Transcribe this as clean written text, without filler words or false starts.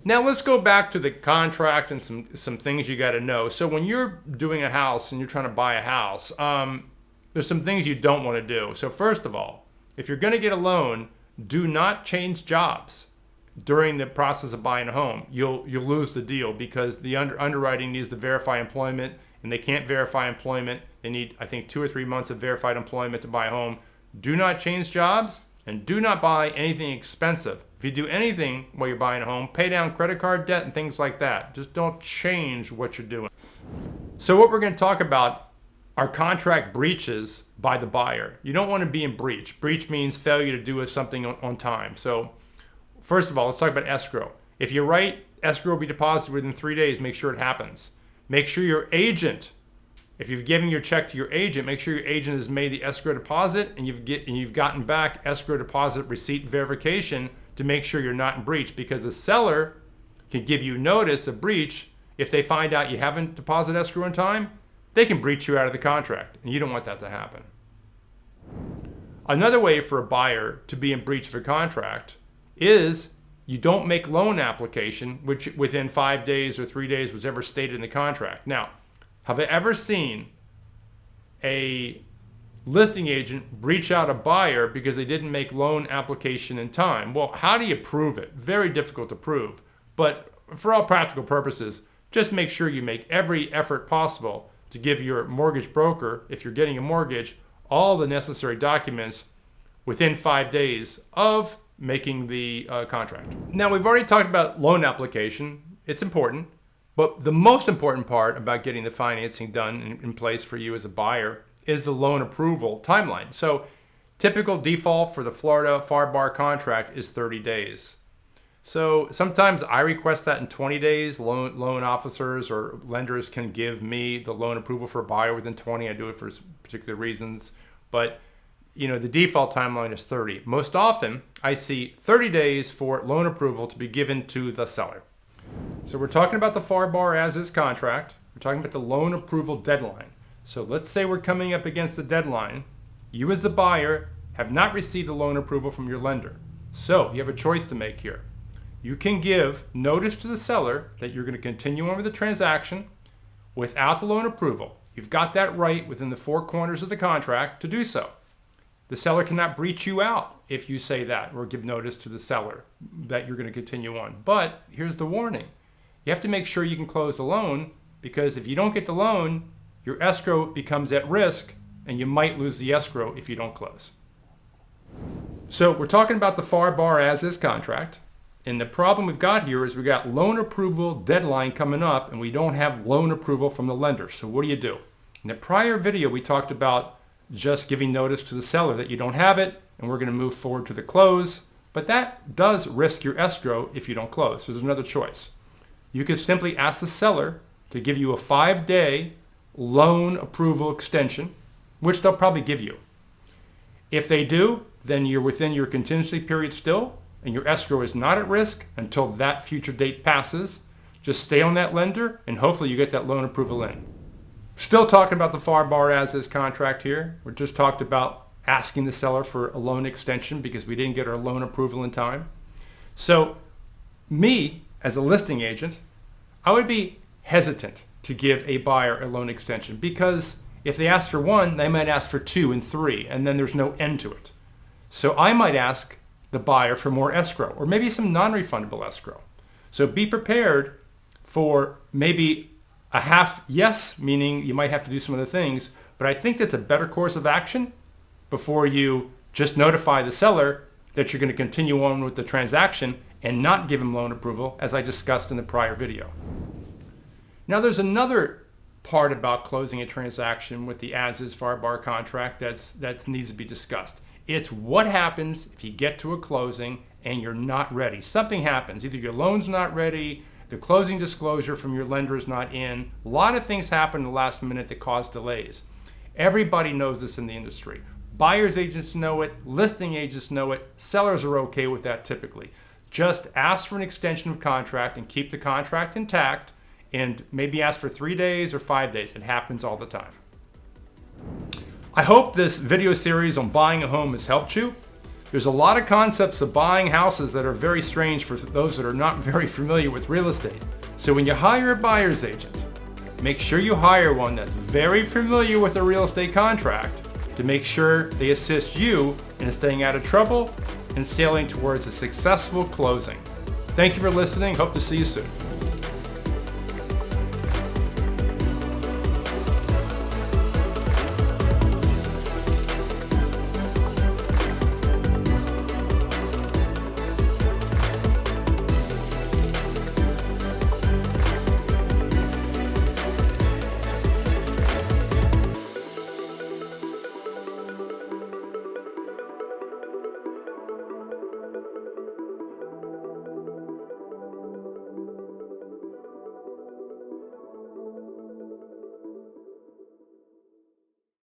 Now let's go back to the contract and some things you got to know. So when you're doing a house and you're trying to buy a house, there's some things you don't want to do. So first of all, if you're going to get a loan, do not change jobs during the process of buying a home. You'll lose the deal because the underwriting needs to verify employment, and they can't verify employment. They need, I think, 2 or 3 months of verified employment to buy a home. Do not change jobs, and do not buy anything expensive. If you do anything while you're buying a home, pay down credit card debt and things like that. Just don't change what you're doing. So what we're going to talk about are contract breaches by the buyer. You don't want to be in breach. Breach means failure to do something on time. So first of all, let's talk about escrow. If you write escrow will be deposited within 3 days, make sure it happens. Make sure your agent, if you've given your check to your agent, make sure your agent has made the escrow deposit and you've gotten back escrow deposit receipt verification to make sure you're not in breach, because the seller can give you notice of breach. If they find out you haven't deposited escrow in time, they can breach you out of the contract, and you don't want that to happen. Another way for a buyer to be in breach of a contract is you don't make loan application which within 5 days or 3 days, whichever stated in the contract. Now, have I ever seen a listing agent breach out a buyer because they didn't make loan application in time? Well, how do you prove it? Very difficult to prove. But for all practical purposes, just make sure you make every effort possible to give your mortgage broker, if you're getting a mortgage, all the necessary documents within 5 days of making the contract. Now, we've already talked about loan application. It's important. But the most important part about getting the financing done in place for you as a buyer is the loan approval timeline. So typical default for the Florida Firebar contract is 30 days. So sometimes I request that in 20 days. Loan officers or lenders can give me the loan approval for a buyer within 20. I do it for particular reasons. But the default timeline is 30. Most often, I see 30 days for loan approval to be given to the seller. So we're talking about the Firebar as-is contract. We're talking about the loan approval deadline. So let's say we're coming up against the deadline. You as the buyer have not received the loan approval from your lender. So you have a choice to make here. You can give notice to the seller that you're going to continue on with the transaction without the loan approval. You've got that right within the 4 corners of the contract to do so. The seller cannot breach you out if you say that or give notice to the seller that you're going to continue on. But here's the warning. You have to make sure you can close the loan, because if you don't get the loan, your escrow becomes at risk and you might lose the escrow if you don't close. So we're talking about the Firebar as-is contract. And the problem we've got here is we've got loan approval deadline coming up and we don't have loan approval from the lender. So what do you do? In the prior video, we talked about just giving notice to the seller that you don't have it and we're going to move forward to the close. But that does risk your escrow if you don't close. So there's another choice. You could simply ask the seller to give you a 5-day loan approval extension, which they'll probably give you. If they do, then you're within your contingency period still, and your escrow is not at risk until that future date passes. Just stay on that lender, and hopefully you get that loan approval in. Still talking about the Firebar as-is contract here. We just talked about asking the seller for a loan extension because we didn't get our loan approval in time. So me, as a listing agent, I would be hesitant to give a buyer a loan extension, because if they ask for 1, they might ask for 2 and 3, and then there's no end to it. So I might ask the buyer for more escrow, or maybe some non-refundable escrow. So be prepared for maybe a half yes, meaning you might have to do some other things, but I think that's a better course of action before you just notify the seller that you're going to continue on with the transaction and not give him loan approval, as I discussed in the prior video. Now there's another part about closing a transaction with the as-is Firebar contract that needs to be discussed. It's what happens if you get to a closing and you're not ready. Something happens. Either your loan's not ready, the closing disclosure from your lender is not in. A lot of things happen in the last minute that cause delays. Everybody knows this in the industry. Buyer's agents know it, listing agents know it, sellers are okay with that typically. Just ask for an extension of contract and keep the contract intact, and maybe ask for 3 days or 5 days. It happens all the time. I hope this video series on buying a home has helped you. There's a lot of concepts of buying houses that are very strange for those that are not very familiar with real estate. So when you hire a buyer's agent, make sure you hire one that's very familiar with a real estate contract to make sure they assist you in staying out of trouble and sailing towards a successful closing. Thank you for listening. Hope to see you soon.